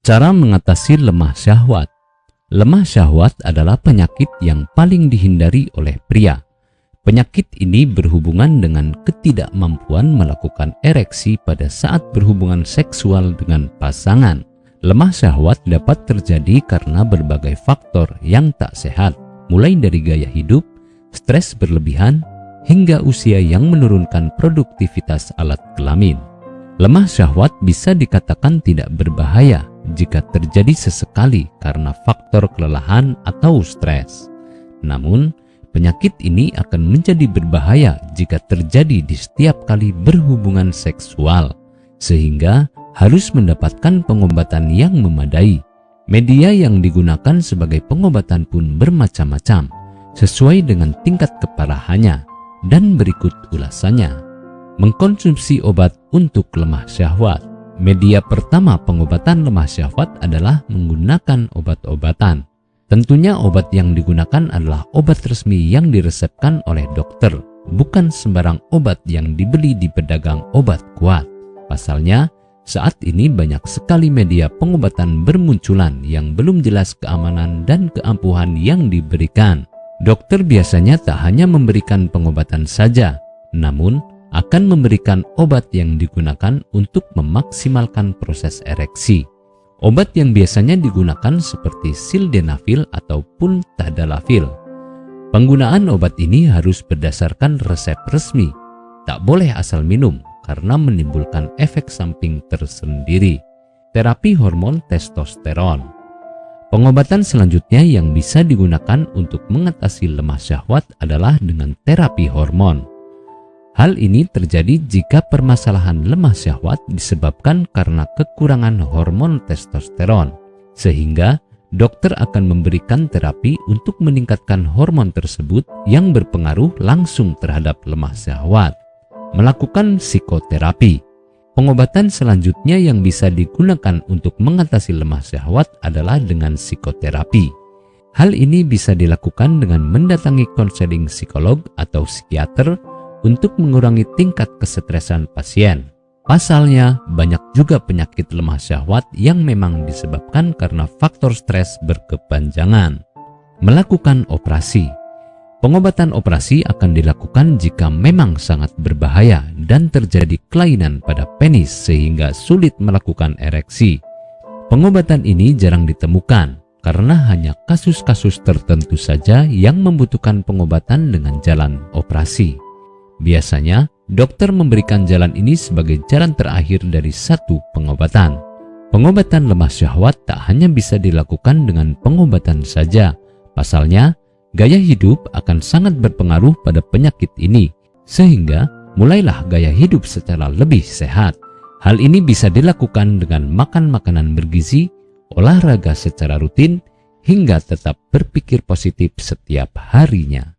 Cara mengatasi lemah syahwat. Lemah syahwat adalah penyakit yang paling dihindari oleh pria. Penyakit ini berhubungan dengan ketidakmampuan melakukan ereksi pada saat berhubungan seksual dengan pasangan. Lemah syahwat dapat terjadi karena berbagai faktor yang tak sehat, mulai dari gaya hidup, stres berlebihan, hingga usia yang menurunkan produktivitas alat kelamin. Lemah syahwat bisa dikatakan tidak berbahaya jika terjadi sesekali karena faktor kelelahan atau stres. Namun, penyakit ini akan menjadi berbahaya jika terjadi di setiap kali berhubungan seksual, sehingga harus mendapatkan pengobatan yang memadai. Media yang digunakan sebagai pengobatan pun bermacam-macam, sesuai dengan tingkat keparahannya, dan berikut ulasannya. Mengkonsumsi obat untuk lemah syahwat. Media pertama pengobatan lemah syahwat adalah menggunakan obat-obatan. Tentunya obat yang digunakan adalah obat resmi yang diresepkan oleh dokter, bukan sembarang obat yang dibeli di pedagang obat kuat. Pasalnya, saat ini banyak sekali media pengobatan bermunculan yang belum jelas keamanan dan keampuhan yang diberikan. Dokter biasanya tak hanya memberikan pengobatan saja, namun akan memberikan obat yang digunakan untuk memaksimalkan proses ereksi. Obat yang biasanya digunakan seperti sildenafil ataupun tadalafil. Penggunaan obat ini harus berdasarkan resep resmi, tak boleh asal minum karena menimbulkan efek samping tersendiri. Terapi hormon testosteron. Pengobatan selanjutnya yang bisa digunakan untuk mengatasi lemah syahwat adalah dengan terapi hormon. Hal ini terjadi jika permasalahan lemah syahwat disebabkan karena kekurangan hormon testosteron, sehingga dokter akan memberikan terapi untuk meningkatkan hormon tersebut yang berpengaruh langsung terhadap lemah syahwat. Melakukan psikoterapi. Pengobatan selanjutnya yang bisa digunakan untuk mengatasi lemah syahwat adalah dengan psikoterapi. Hal ini bisa dilakukan dengan mendatangi konseling psikolog atau psikiater untuk mengurangi tingkat kesetresan pasien. Pasalnya, banyak juga penyakit lemah syahwat yang memang disebabkan karena faktor stres berkepanjangan. Melakukan operasi. Pengobatan operasi akan dilakukan jika memang sangat berbahaya dan terjadi kelainan pada penis sehingga sulit melakukan ereksi. Pengobatan ini jarang ditemukan karena hanya kasus-kasus tertentu saja yang membutuhkan pengobatan dengan jalan operasi. Biasanya, dokter memberikan jalan ini sebagai jalan terakhir dari satu pengobatan. Pengobatan lemah syahwat tak hanya bisa dilakukan dengan pengobatan saja. Pasalnya, gaya hidup akan sangat berpengaruh pada penyakit ini, sehingga mulailah gaya hidup secara lebih sehat. Hal ini bisa dilakukan dengan makan makanan bergizi, olahraga secara rutin, hingga tetap berpikir positif setiap harinya.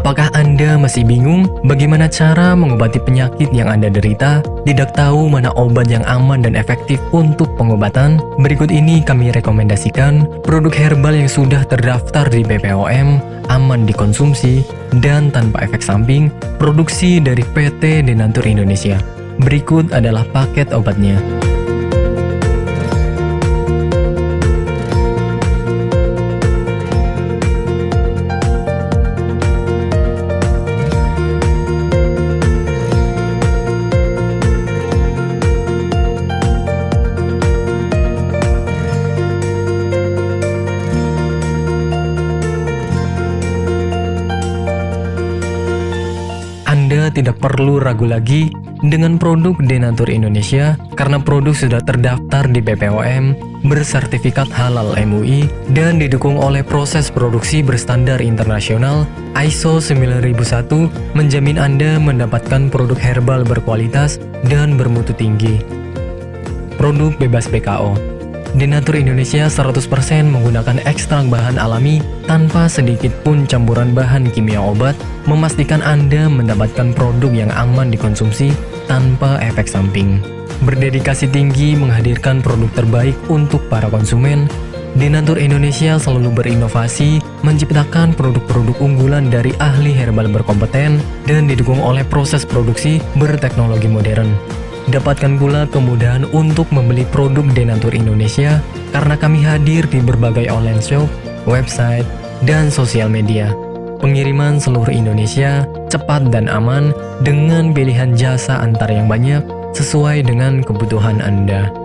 Apakah Anda masih bingung bagaimana cara mengobati penyakit yang Anda derita? Tidak tahu mana obat yang aman dan efektif untuk pengobatan? Berikut ini kami rekomendasikan produk herbal yang sudah terdaftar di BPOM, aman dikonsumsi, dan tanpa efek samping, produksi dari PT Denatur Indonesia. Berikut adalah paket obatnya. Anda tidak perlu ragu lagi dengan produk Denatur Indonesia karena produk sudah terdaftar di BPOM, bersertifikat halal MUI, dan didukung oleh proses produksi berstandar internasional ISO 9001, menjamin Anda mendapatkan produk herbal berkualitas dan bermutu tinggi. Produk bebas BKO. Denatur Indonesia 100% menggunakan ekstrak bahan alami tanpa sedikit pun campuran bahan kimia obat, memastikan Anda mendapatkan produk yang aman dikonsumsi tanpa efek samping. Berdedikasi tinggi menghadirkan produk terbaik untuk para konsumen, Denatur Indonesia selalu berinovasi, menciptakan produk-produk unggulan dari ahli herbal berkompeten dan didukung oleh proses produksi berteknologi modern. Dapatkan pula kemudahan untuk membeli produk Denatur Indonesia karena kami hadir di berbagai online shop, website, dan sosial media. Pengiriman seluruh Indonesia cepat dan aman dengan pilihan jasa antar yang banyak sesuai dengan kebutuhan Anda.